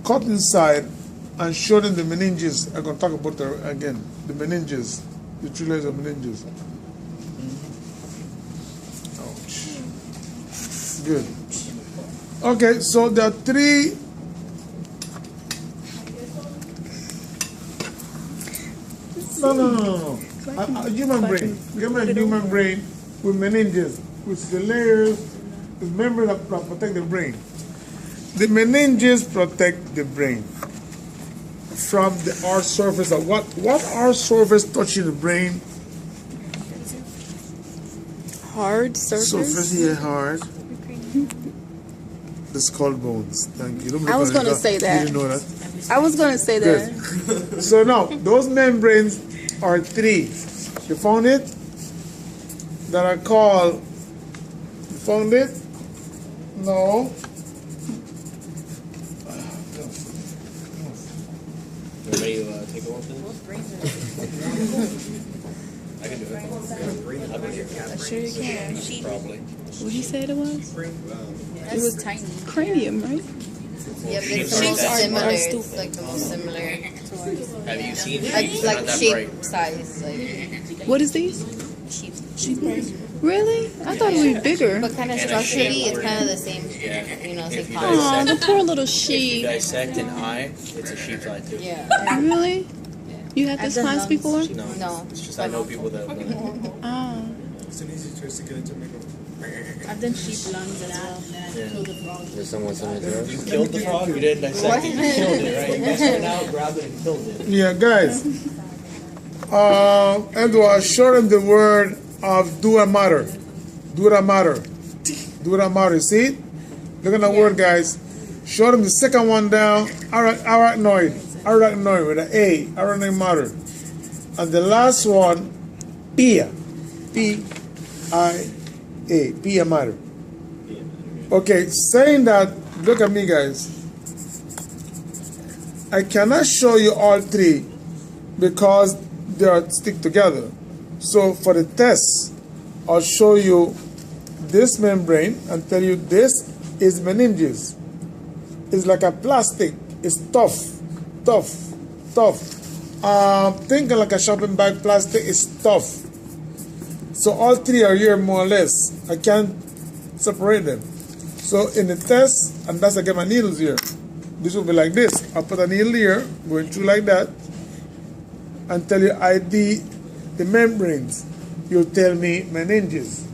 cut inside and show them the meninges. I'm going to talk about that again. The meninges. The 3 layers of meninges. Ouch. Good. Okay, so there are 3. No. A human brain. Human brain with meninges, which is the layers, the membrane that protect the brain. The meninges protect the brain from the hard surface. Of what hard surface touching the brain? Hard surface? Surface here hard. The skull bones. Thank you. I was going to say that. You didn't know that? I was going to say that. So now, those membranes are 3. You found it? That are called, you found it? No. You ready to take a walk for this? I can do it. Sure you can. Probably. What he said it was? It was tiny. Cranium, right? Yeah, but it's the Sheeps most are similar. stupid. It's like the most similar. Have you seen It's like shape, size, like What is these? sheep. Sheep brains. Really? I thought it would be bigger. But kind of structurally, it's kind of the same. You know, same If you concept. Aw, the poor little If you sheep. dissect an eye, it's a sheep's eye too. Yeah. Really? You had I've this done class lungs. before? No. It's just I know people that have done it. Oh. It's an easy choice to get into makeup. I've done sheep lungs as well. There's someone similar to us. You killed the frog, you didn't dissect it, you killed it, right? You guys went out, grabbed it, and killed it. Yeah, guys. Edward, show them the word of do and matter. Do and matter. Do and matter. See? Look at the word, guys. Show them the second one down. Arachnoid. Arachnoid with an A. Arachnoid matter. And the last one, Pia. P-I-A. Pia matter. Okay, saying that, look at me, guys. I cannot show you all 3 because they are stick together. So for the test, I'll show you this membrane and tell you this is meninges. It's like a plastic. It's tough. Think like a shopping bag plastic is tough. So all 3 are here more or less. I can't separate them. So in the test, and that's I get my needles here. This will be like this. I'll put a needle here, going through like that, and tell you ID the membranes. You'll tell me meninges.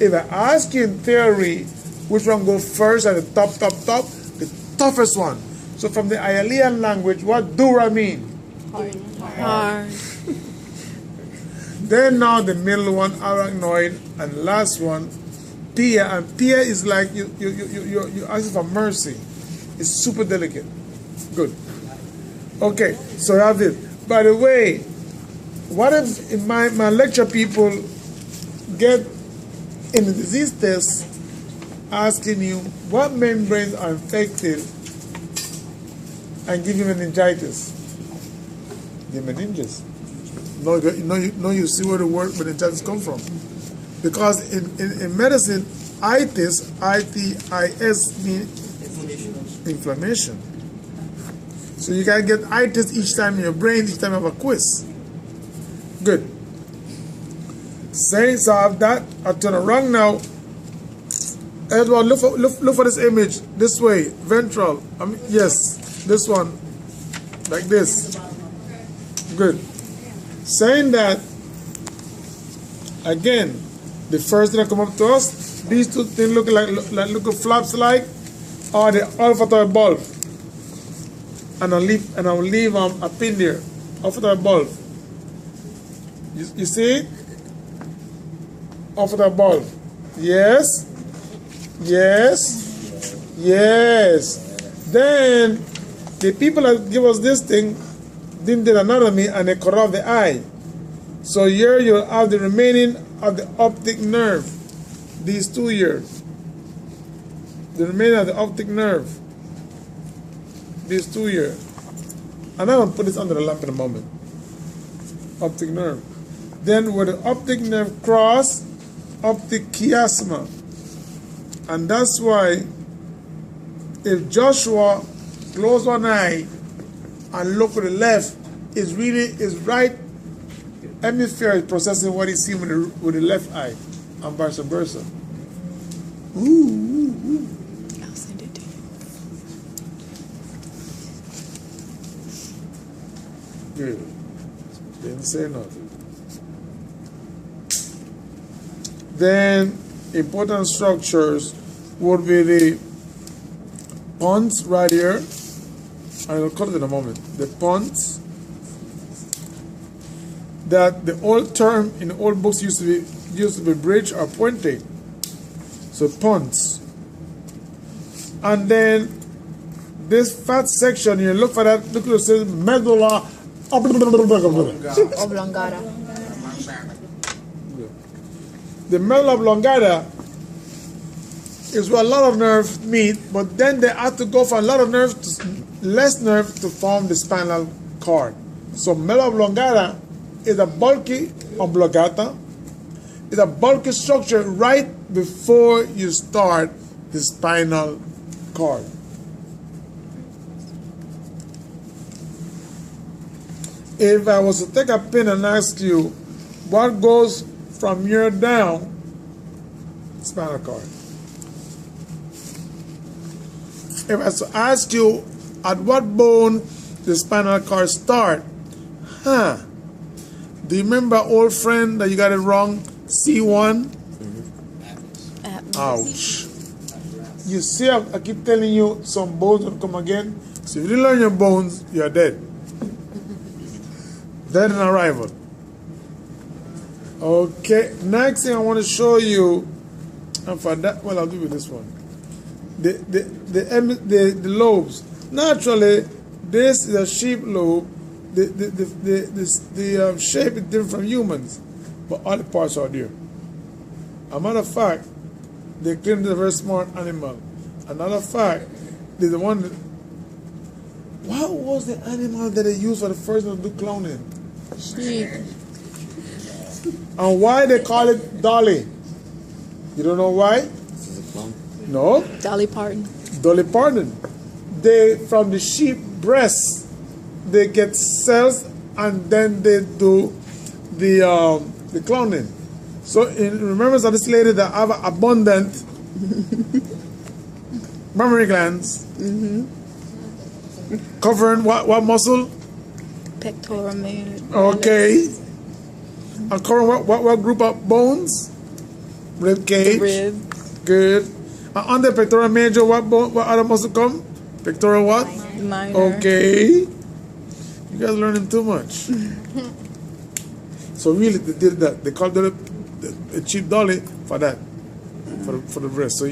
If I ask you in theory which one goes first at the top, the toughest one. So from the Ialian language, what dura mean? Hard. Then now the middle one, arachnoid, and last one, Pia. And Pia is like you ask for mercy. It's super delicate. Good. Okay, so I have this. By the way, what if in my lecture people get in the disease test asking you what membranes are infected and give you meningitis? The meninges. No, you see where the word meningitis come from. Because in medicine, itis, I-T-I-S, means inflammation. So you gotta get itis each time in your brain, each time you have a quiz. Good. Say, so I have that. I turn around now. Edward, look for this image. This way, ventral. Yes, this one. Like this. Good. Saying that, again, the first thing that come up to us, these 2 things look like little flaps like, are the olfactory bulb. And I'll leave a pin there. Olfactory bulb. You see it? Olfactory bulb. Yes. Then the people that give us this thing didn't do anatomy and they corrupt the eye. So here you'll have the remaining of the optic nerve. These 2 here. The remaining of the optic nerve. These 2 here. And I'm going to put this under the lamp in a moment. Optic nerve. Then where the optic nerve cross, optic chiasma. And that's why if Joshua close one eye and look to the left, is right hemisphere is processing what he's seeing with the left eye, and vice versa. Ooh. I'll send it to you. Good. Didn't say nothing. Then important structures would be the pons right here. I'll cut it in a moment. The pons. That the old term in the old books used to be bridge or puente. So pons. And then this fat section here, look for that, look at it says medulla Oblongata. The medulla oblongata is where a lot of nerves meet, but then they have to go from a lot of nerve to less nerve to form the spinal cord. So medulla oblongata is a bulky oblongata. It's a bulky structure right before you start the spinal cord. If I was to take a pin and ask you what goes from here down, spinal cord. If I was to ask you at what bone the spinal cord start, do you remember old friend that you got it wrong? C1? Ouch. You see, I keep telling you some bones will come again. So if you didn't learn your bones, you're dead. Dead in arrival. Okay, next thing I want to show you, and for that, well, I'll do with this one. The lobes. Naturally, this is a sheep lobe. The shape is different from humans, but all the parts are there. A matter of fact, they claim they're a very smart animal. Another fact, they're the one that, what was the animal that they used for the first one to do cloning? Sheep. And why they call it Dolly? You don't know why? This is a clone. No? Dolly Parton. Dolly Parton. They, from the sheep breast, they get cells and then they do the cloning. So in remembrance of this lady that have abundant mammary glands, covering what muscle? Pectoral major. Okay. And covering what group of bones? Rib cage. Rib. Good. And under pectoral major, what other muscle come? Pectoral what? Minor. Okay. You guys learning too much. So really, they did that. They called it a cheap dolly for that, for the breast.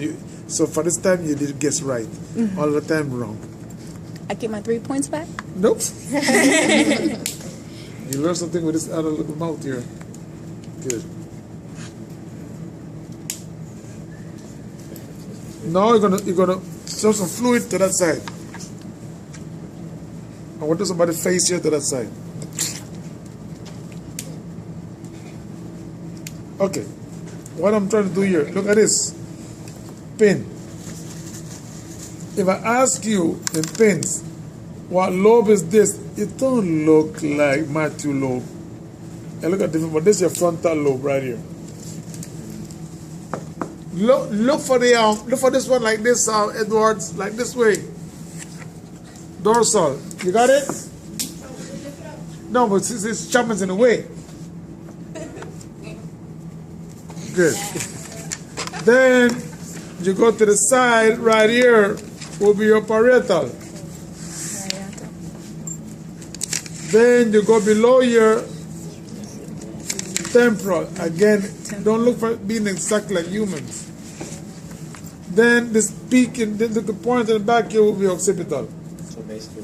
So for this time, you did guess right. All the time wrong. I get my 3 points back? Nope. You learn something with this other little mouth here. Good. Now you're gonna show some fluid to that side. I want to do somebody's face here to that side. Okay. What I'm trying to do here, look at this. Pin. If I ask you in pins, what lobe is this? It don't look like Matthew lobe. And look at this, but this is your frontal lobe right here. Look for this one like this, Edwards, like this way. Dorsal. You got it? No, but this Chapman's in the way. Good. Then you go to the side right here will be your parietal. Then you go below your temporal. Again, don't look for being exactly like humans. Then this peak and then the point in the back here will be occipital. So basically,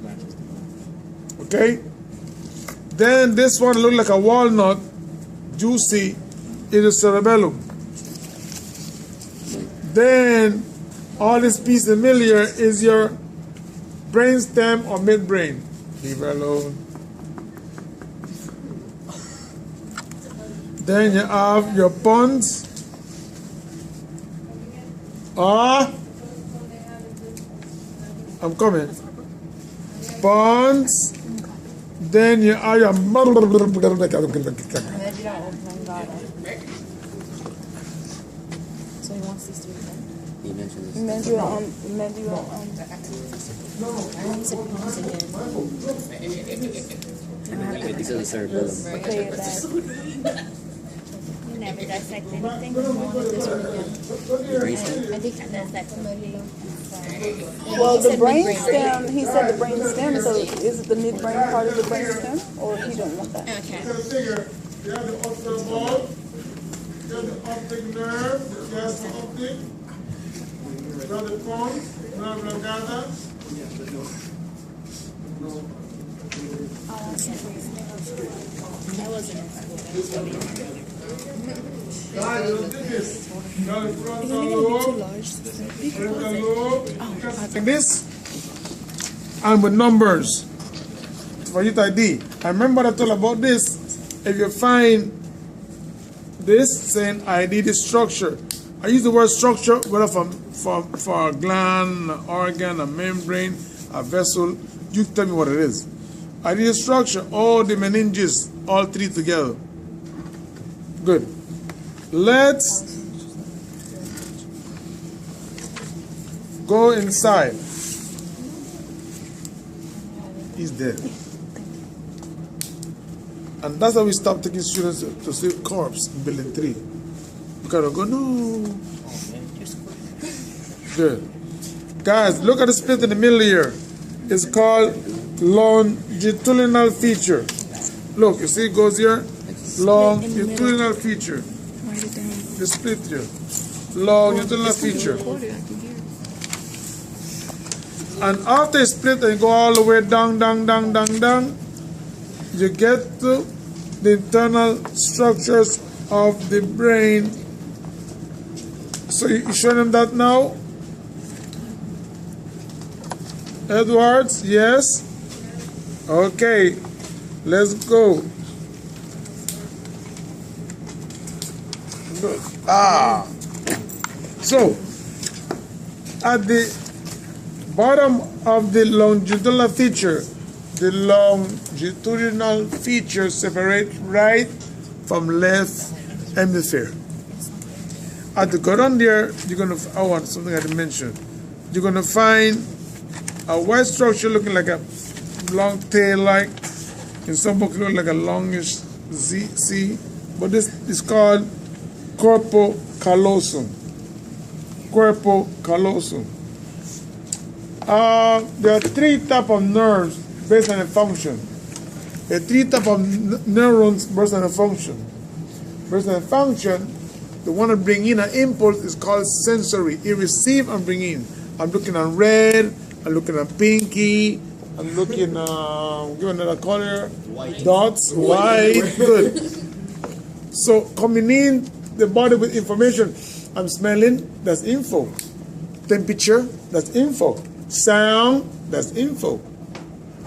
matches the Okay? Then this one look like a walnut, juicy, is the cerebellum. Then all this piece of middle here is your brainstem or midbrain. Leave her alone. Then you have your pons. I'm coming. Pons. Then you are your So he wants these three. He mentioned this. Emmanuel, He said he started building. okay, that. You never dissect anything. Brainstem? I think that's that familiar. Well, the brain stem, he said the brain stem, so is it the midbrain part of the brain stem? Or he don't want that? Okay. You have the occipital bulb, you have the optic nerve, the gas optic, you have the pons, nerve oblongata. I wasn't in school. Guys, look at this. You have the frontal lobe, frontal lobe, like this, and with numbers for you to ID. I remember I told about this. If you find this saying ID the structure, I use the word structure whether for a gland, an organ, a membrane, a vessel. You tell me what it is. ID the structure, all the meninges, all three together. Good. Let's go inside. He's dead. And that's how we stop taking students to see corpse in building 3. Because I go, no. Good. Guys, look at the split in the middle here. It's called longitudinal feature. Look, you see it goes here? Longitudinal feature. The split here. Longitudinal feature. And after it's split and you go all the way down, you get to the internal structures of the brain. So you show them that now? Edwards, yes? Okay, let's go. Good. So, at the bottom of the longitudinal feature, the longitudinal feature separates right from left hemisphere. At the bottom there, you're going to, I want something I didn't mention. You're going to find a white structure looking like a long tail, like in some books, look like a longish C, but this is called corpo callosum. Corpo callosum. There are 3 types of nerves based on a function. There are 3 types of neurons based on a function. Based on a function, the one that bring in an impulse is called sensory. It receive and bring in. I'm looking at red, I'm looking at pinky, I'm looking give another color, white. Dots, white, good. So coming in the body with information, I'm smelling, that's info. Temperature, that's info. Sound, that's info.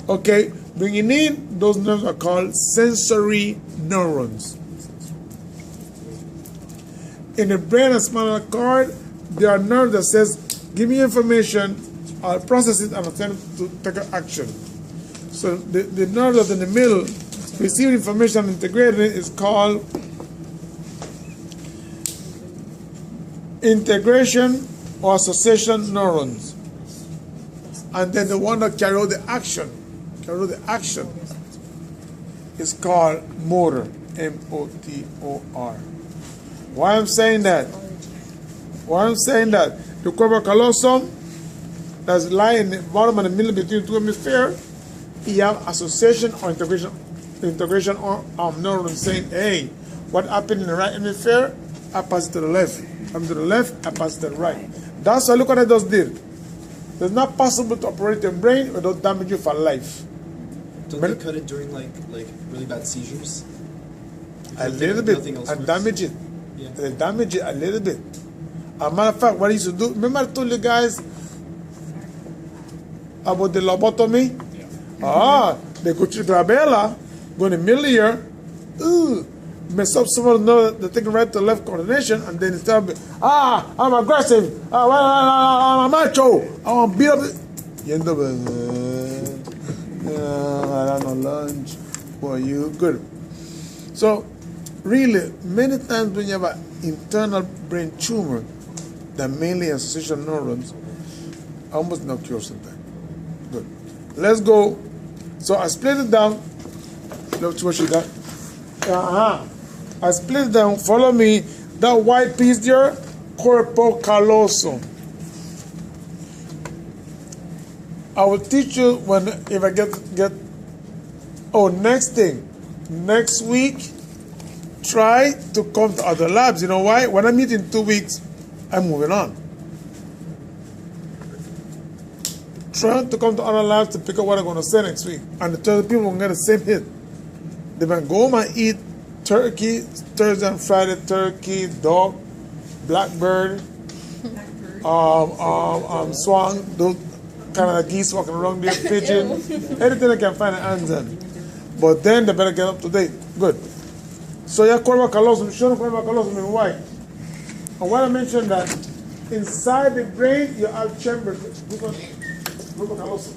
Okay, bringing in, those nerves are called sensory neurons. In the brain and spinal cord, there are nerves that says, give me information, I'll process it and attempt to take an action. So the nerve that's in the middle, receiving information and integrating it, is called integration or association neurons. And then the one that carry out the action, is called motor, M-O-T-O-R. Why I'm saying that? The corpus callosum that's lying in the bottom and the middle between 2 hemispheres, you have association or integration of neurons saying, hey, what happened in the right hemisphere, I pass it to the left. I'm to the left, I pass it to the right. That's why look what I just did. It's not possible to operate your brain without damage you for life. Don't they cut it during like really bad seizures? A little bit, and damage it. Yeah. They damage it a little bit. As a matter of fact, what I used to do, remember I told you guys about the lobotomy? Yeah. They go to the glabella, go in the middle here, mess up some of the nerve, the thing right to left coordination, and then instead of I'm aggressive, I'm a macho, I want to beat up. You end up with, I don't know, lunch. Boy, you good. So, really, many times when you have an internal brain tumor, that mainly association neurons, almost no cure sometimes. Good. Let's go. So I split it down. Look what she got. I split it down. Follow me. That white piece there, corpo callosum. I will teach you when if I get. Oh, next thing, next week, try to come to other labs. You know why? When I meet in 2 weeks, I'm moving on. Try to come to other labs to pick up what I'm going to say next week, and the 30 people will get the same hit. They might go home and eat turkey Thursday and Friday, turkey, dog, blackbird, swan, those kind of geese walking around there, pigeon, anything they can find in hands on. But then they better get up to date. Good. So your corpus callosum, show the corpus callosum in white. And when I mentioned that inside the brain you have chambers. Corpus callosum.